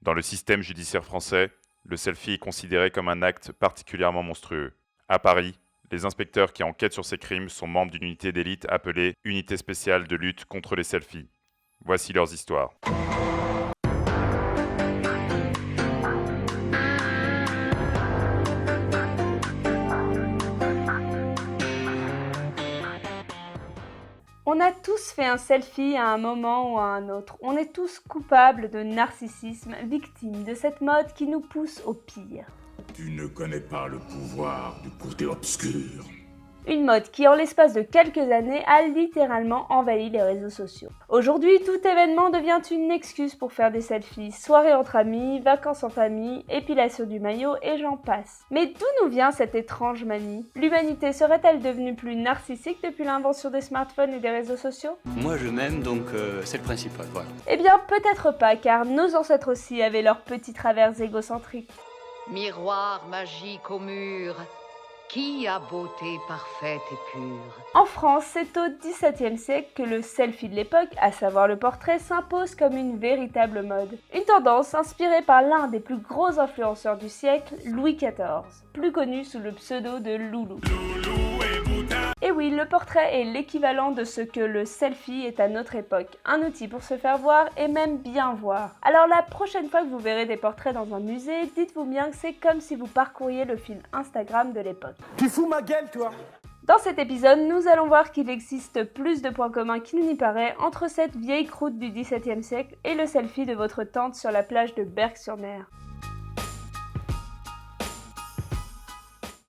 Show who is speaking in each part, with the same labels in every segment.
Speaker 1: Dans le système judiciaire français, le selfie est considéré comme un acte particulièrement monstrueux. À Paris, les inspecteurs qui enquêtent sur ces crimes sont membres d'une unité d'élite appelée Unité spéciale de lutte contre les selfies. Voici leurs histoires.
Speaker 2: On a tous fait un selfie à un moment ou à un autre. On est tous coupables de narcissisme, victimes de cette mode qui nous pousse au pire.
Speaker 3: Tu ne connais pas le pouvoir du côté obscur.
Speaker 2: Une mode qui, en l'espace de quelques années, a littéralement envahi les réseaux sociaux. Aujourd'hui, tout événement devient une excuse pour faire des selfies. Soirées entre amis, vacances en famille, épilation du maillot et j'en passe. Mais d'où nous vient cette étrange manie? L'humanité serait-elle devenue plus narcissique depuis l'invention des smartphones et des réseaux sociaux?
Speaker 4: Moi je m'aime donc c'est le principal, voilà.
Speaker 2: Eh bien peut-être pas, car nos ancêtres aussi avaient leurs petits travers égocentriques.
Speaker 5: Miroir magique au mur, qui a beauté parfaite et pure?
Speaker 2: En France, c'est au XVIIe siècle que le selfie de l'époque, à savoir le portrait, s'impose comme une véritable mode. Une tendance inspirée par l'un des plus gros influenceurs du siècle, Louis XIV, plus connu sous le pseudo de Loulou. Et oui, le portrait est l'équivalent de ce que le selfie est à notre époque, un outil pour se faire voir et même bien voir. Alors la prochaine fois que vous verrez des portraits dans un musée, dites-vous bien que c'est comme si vous parcouriez le fil Instagram de l'époque.
Speaker 6: Tu fous ma gueule, toi?
Speaker 2: Dans cet épisode, nous allons voir qu'il existe plus de points communs qu'il n'y paraît entre cette vieille croûte du XVIIe siècle et le selfie de votre tante sur la plage de Berck-sur-Mer.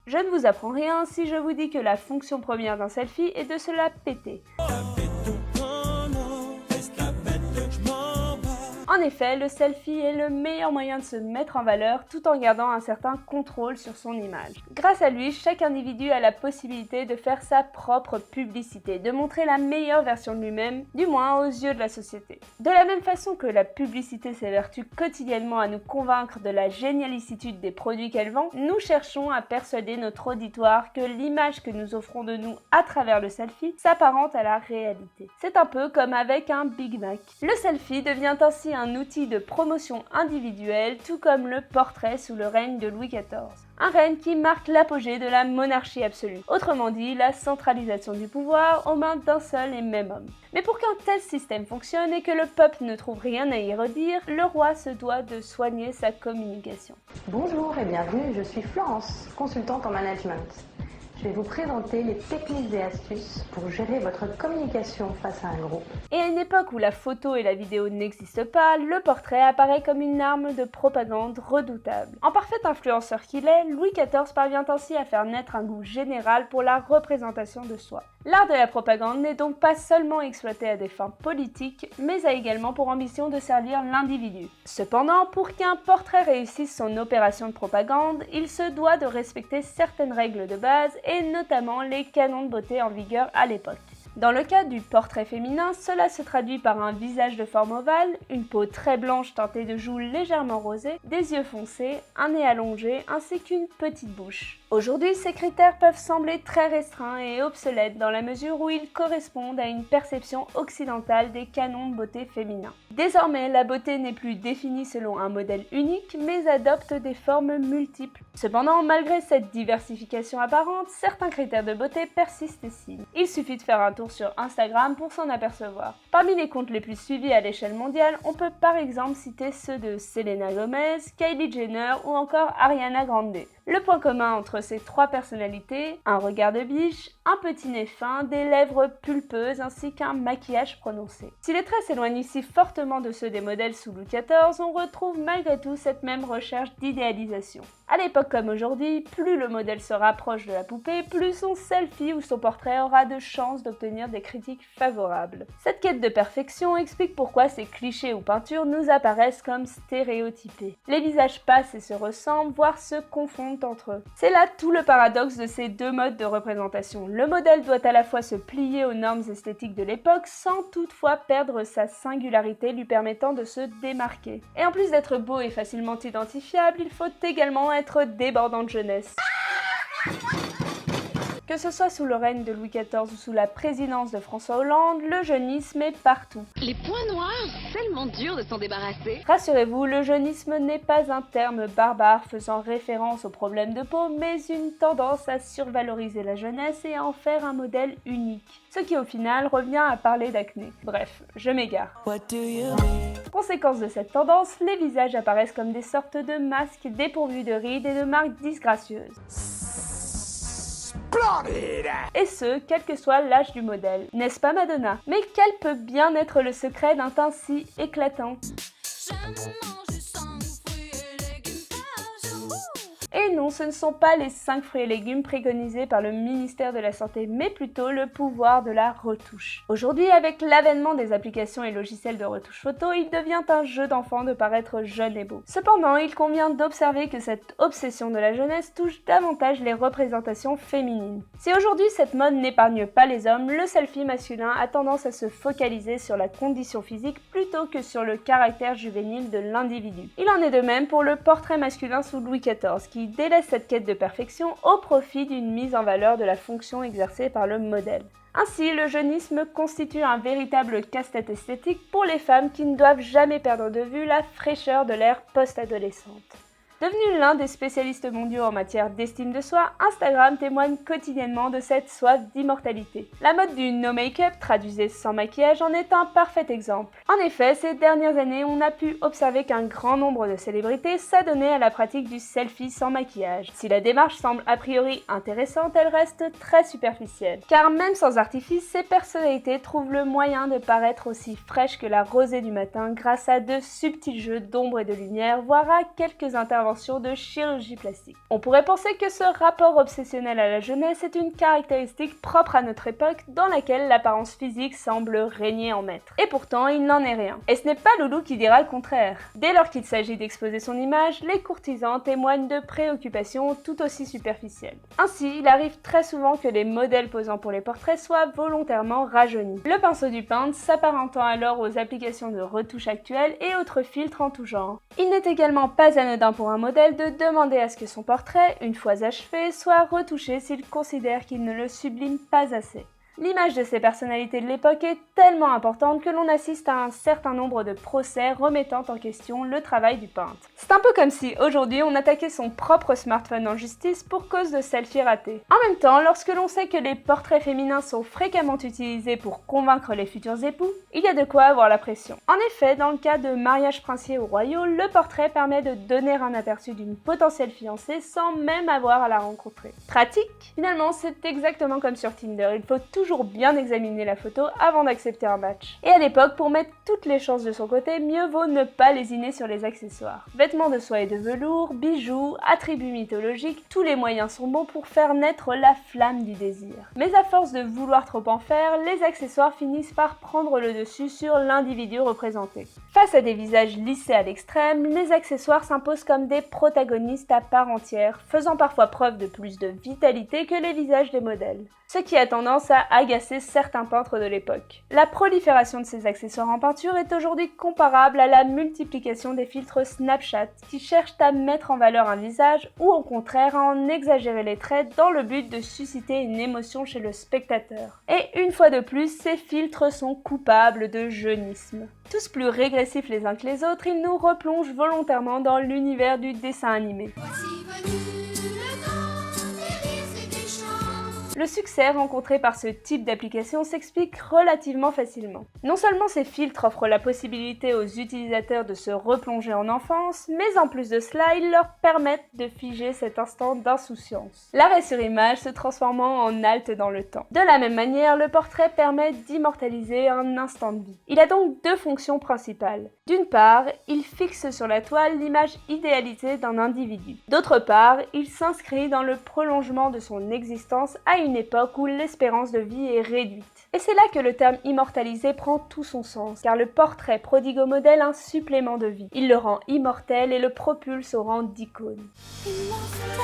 Speaker 2: Je ne vous apprends rien si je vous dis que la fonction première d'un selfie est de se la péter. En effet, le selfie est le meilleur moyen de se mettre en valeur tout en gardant un certain contrôle sur son image. Grâce à lui, chaque individu a la possibilité de faire sa propre publicité, de montrer la meilleure version de lui-même, du moins aux yeux de la société. De la même façon que la publicité s'évertue quotidiennement à nous convaincre de la génialicitude des produits qu'elle vend, nous cherchons à persuader notre auditoire que l'image que nous offrons de nous à travers le selfie s'apparente à la réalité. C'est un peu comme avec un Big Mac. Le selfie devient ainsi un outil de promotion individuelle, tout comme le portrait sous le règne de Louis XIV. Un règne qui marque l'apogée de la monarchie absolue, autrement dit la centralisation du pouvoir aux mains d'un seul et même homme. Mais pour qu'un tel système fonctionne et que le peuple ne trouve rien à y redire, le roi se doit de soigner sa communication.
Speaker 7: Bonjour et bienvenue, je suis Florence, consultante en management. Je vais vous présenter les techniques et astuces pour gérer votre communication face à un groupe.
Speaker 2: Et à une époque où la photo et la vidéo n'existent pas, le portrait apparaît comme une arme de propagande redoutable. En parfait influenceur qu'il est, Louis XIV parvient ainsi à faire naître un goût général pour la représentation de soi. L'art de la propagande n'est donc pas seulement exploité à des fins politiques, mais a également pour ambition de servir l'individu. Cependant, pour qu'un portrait réussisse son opération de propagande, il se doit de respecter certaines règles de base et notamment les canons de beauté en vigueur à l'époque. Dans le cas du portrait féminin, cela se traduit par un visage de forme ovale, une peau très blanche teintée de joues légèrement rosées, des yeux foncés, un nez allongé ainsi qu'une petite bouche. Aujourd'hui, ces critères peuvent sembler très restreints et obsolètes dans la mesure où ils correspondent à une perception occidentale des canons de beauté féminins. Désormais, la beauté n'est plus définie selon un modèle unique, mais adopte des formes multiples. Cependant, malgré cette diversification apparente, certains critères de beauté persistent ici. Il suffit de faire un tour sur Instagram pour s'en apercevoir. Parmi les comptes les plus suivis à l'échelle mondiale, on peut par exemple citer ceux de Selena Gomez, Kylie Jenner ou encore Ariana Grande. Le point commun entre ces trois personnalités, un regard de biche, un petit nez fin, des lèvres pulpeuses ainsi qu'un maquillage prononcé. Si les traits s'éloignent ici fortement de ceux des modèles sous Louis XIV, on retrouve malgré tout cette même recherche d'idéalisation. À l'époque comme aujourd'hui, plus le modèle se rapproche de la poupée, plus son selfie ou son portrait aura de chances d'obtenir des critiques favorables. Cette quête de perfection explique pourquoi ces clichés ou peintures nous apparaissent comme stéréotypés. Les visages passent et se ressemblent, voire se confondent entre eux. C'est là tout le paradoxe de ces deux modes de représentation. Le modèle doit à la fois se plier aux normes esthétiques de l'époque sans toutefois perdre sa singularité lui permettant de se démarquer. Et en plus d'être beau et facilement identifiable, il faut également être débordant de jeunesse. Que ce soit sous le règne de Louis XIV ou sous la présidence de François Hollande, le jeunisme est partout.
Speaker 6: Les points noirs, tellement dur de s'en débarrasser.
Speaker 2: Rassurez-vous, le jeunisme n'est pas un terme barbare faisant référence aux problèmes de peau, mais une tendance à survaloriser la jeunesse et à en faire un modèle unique. Ce qui au final revient à parler d'acné. Bref, je m'égare. Conséquence de cette tendance, les visages apparaissent comme des sortes de masques dépourvus de rides et de marques disgracieuses. Et ce, quel que soit l'âge du modèle. N'est-ce pas Madonna? Mais quel peut bien être le secret d'un teint si éclatant? Et non, ce ne sont pas les 5 fruits et légumes préconisés par le ministère de la Santé, mais plutôt le pouvoir de la retouche. Aujourd'hui, avec l'avènement des applications et logiciels de retouche photo, il devient un jeu d'enfant de paraître jeune et beau. Cependant, il convient d'observer que cette obsession de la jeunesse touche davantage les représentations féminines. Si aujourd'hui cette mode n'épargne pas les hommes, le selfie masculin a tendance à se focaliser sur la condition physique plutôt que sur le caractère juvénile de l'individu. Il en est de même pour le portrait masculin sous Louis XIV, qui délaisse cette quête de perfection au profit d'une mise en valeur de la fonction exercée par le modèle. Ainsi, le jeunisme constitue un véritable casse-tête esthétique pour les femmes qui ne doivent jamais perdre de vue la fraîcheur de l'ère post-adolescente. Devenu l'un des spécialistes mondiaux en matière d'estime de soi, Instagram témoigne quotidiennement de cette soif d'immortalité. La mode du no make-up, traduisée sans maquillage, en est un parfait exemple. En effet, ces dernières années, on a pu observer qu'un grand nombre de célébrités s'adonnaient à la pratique du selfie sans maquillage. Si la démarche semble a priori intéressante, elle reste très superficielle. Car même sans artifice, ces personnalités trouvent le moyen de paraître aussi fraîches que la rosée du matin grâce à de subtils jeux d'ombre et de lumière, voire à quelques interventions de chirurgie plastique. On pourrait penser que ce rapport obsessionnel à la jeunesse est une caractéristique propre à notre époque dans laquelle l'apparence physique semble régner en maître. Et pourtant, il n'en est rien. Et ce n'est pas Loulou qui dira le contraire. Dès lors qu'il s'agit d'exposer son image, les courtisans témoignent de préoccupations tout aussi superficielles. Ainsi, il arrive très souvent que les modèles posant pour les portraits soient volontairement rajeunis. Le pinceau du peintre s'apparentant alors aux applications de retouche actuelles et autres filtres en tout genre. Il n'est également pas anodin pour un modèle de demander à ce que son portrait, une fois achevé, soit retouché s'il considère qu'il ne le sublime pas assez. L'image de ces personnalités de l'époque est tellement importante que l'on assiste à un certain nombre de procès remettant en question le travail du peintre. C'est un peu comme si aujourd'hui on attaquait son propre smartphone en justice pour cause de selfies ratés. En même temps, lorsque l'on sait que les portraits féminins sont fréquemment utilisés pour convaincre les futurs époux, il y a de quoi avoir la pression. En effet, dans le cas de mariages princiers ou royaux, le portrait permet de donner un aperçu d'une potentielle fiancée sans même avoir à la rencontrer. Pratique? Finalement, c'est exactement comme sur Tinder, il faut toujours bien examiner la photo avant d'accepter un match. Et à l'époque, pour mettre toutes les chances de son côté, mieux vaut ne pas lésiner sur les accessoires. Vêtements de soie et de velours, bijoux, attributs mythologiques, tous les moyens sont bons pour faire naître la flamme du désir. Mais à force de vouloir trop en faire, les accessoires finissent par prendre le dessus sur l'individu représenté. Face à des visages lissés à l'extrême, les accessoires s'imposent comme des protagonistes à part entière, faisant parfois preuve de plus de vitalité que les visages des modèles. Ce qui a tendance à agacer certains peintres de l'époque. La prolifération de ces accessoires en peinture est aujourd'hui comparable à la multiplication des filtres Snapchat qui cherchent à mettre en valeur un visage ou au contraire à en exagérer les traits dans le but de susciter une émotion chez le spectateur. Et une fois de plus, ces filtres sont coupables de jeunisme. Tous plus régressifs les uns que les autres, ils nous replongent volontairement dans l'univers du dessin animé. Le succès rencontré par ce type d'application s'explique relativement facilement. Non seulement ces filtres offrent la possibilité aux utilisateurs de se replonger en enfance, mais en plus de cela, ils leur permettent de figer cet instant d'insouciance. L'arrêt sur image se transformant en halte dans le temps. De la même manière, le portrait permet d'immortaliser un instant de vie. Il a donc deux fonctions principales. D'une part, il fixe sur la toile l'image idéalisée d'un individu. D'autre part, il s'inscrit dans le prolongement de son existence à une époque où l'espérance de vie est réduite. Et c'est là que le terme immortalisé prend tout son sens, car le portrait prodigue au modèle un supplément de vie. Il le rend immortel et le propulse au rang d'icône. Immortel,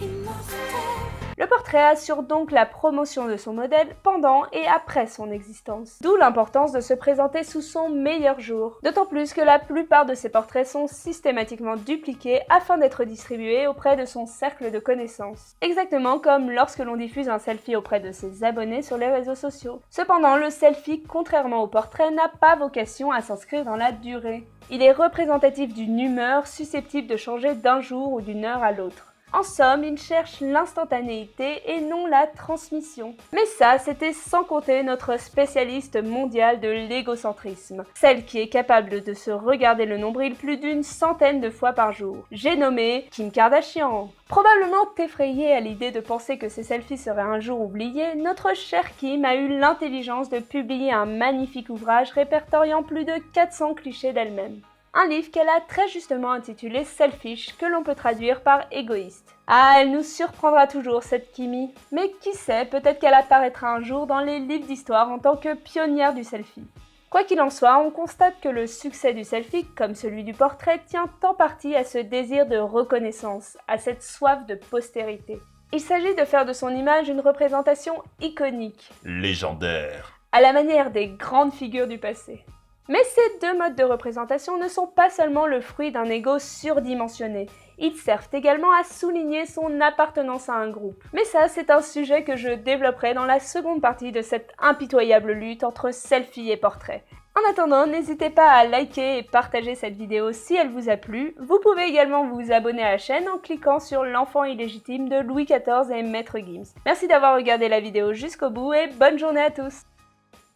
Speaker 2: immortel. Le portrait assure donc la promotion de son modèle pendant et après son existence. D'où l'importance de se présenter sous son meilleur jour. D'autant plus que la plupart de ses portraits sont systématiquement dupliqués afin d'être distribués auprès de son cercle de connaissances. Exactement comme lorsque l'on diffuse un selfie auprès de ses abonnés sur les réseaux sociaux. Cependant, le selfie, contrairement au portrait, n'a pas vocation à s'inscrire dans la durée. Il est représentatif d'une humeur susceptible de changer d'un jour ou d'une heure à l'autre. En somme, il cherche l'instantanéité et non la transmission. Mais ça, c'était sans compter notre spécialiste mondiale de l'égocentrisme, celle qui est capable de se regarder le nombril plus d'une centaine de fois par jour. J'ai nommé Kim Kardashian. Probablement effrayée à l'idée de penser que ses selfies seraient un jour oubliés, notre chère Kim a eu l'intelligence de publier un magnifique ouvrage répertoriant plus de 400 clichés d'elle-même. Un livre qu'elle a très justement intitulé Selfish, que l'on peut traduire par égoïste. Ah, elle nous surprendra toujours cette Kimi. Mais qui sait, peut-être qu'elle apparaîtra un jour dans les livres d'histoire en tant que pionnière du selfie. Quoi qu'il en soit, on constate que le succès du selfie, comme celui du portrait, tient en partie à ce désir de reconnaissance, à cette soif de postérité. Il s'agit de faire de son image une représentation iconique,
Speaker 8: légendaire,
Speaker 2: à la manière des grandes figures du passé. Mais ces deux modes de représentation ne sont pas seulement le fruit d'un ego surdimensionné, ils servent également à souligner son appartenance à un groupe. Mais ça, c'est un sujet que je développerai dans la seconde partie de cette impitoyable lutte entre selfie et portrait. En attendant, n'hésitez pas à liker et partager cette vidéo si elle vous a plu. Vous pouvez également vous abonner à la chaîne en cliquant sur l'enfant illégitime de Louis XIV et Maître Gims. Merci d'avoir regardé la vidéo jusqu'au bout et bonne journée à tous!